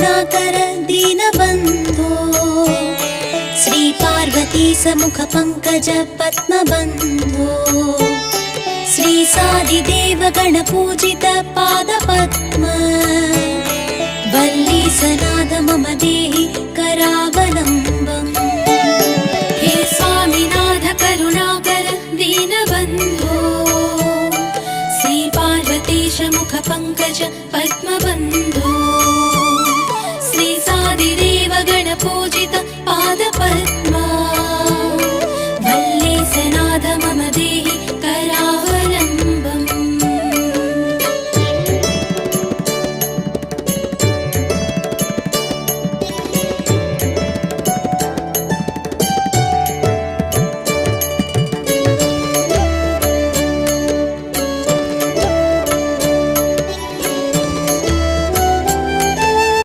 करुणाकर दीनबन्धो श्री पार्वती समुख पंकज पद्मबन्धो श्री सादिदेव गणपूजित पादपद्म वल्ली सनाद मम देहि करावलम्बम्। हे स्वामिनाथ करुणाकर दीनबन्धो श्री पार्वतीश मुख पंकज पद्मबन्धो श्री सादिदेव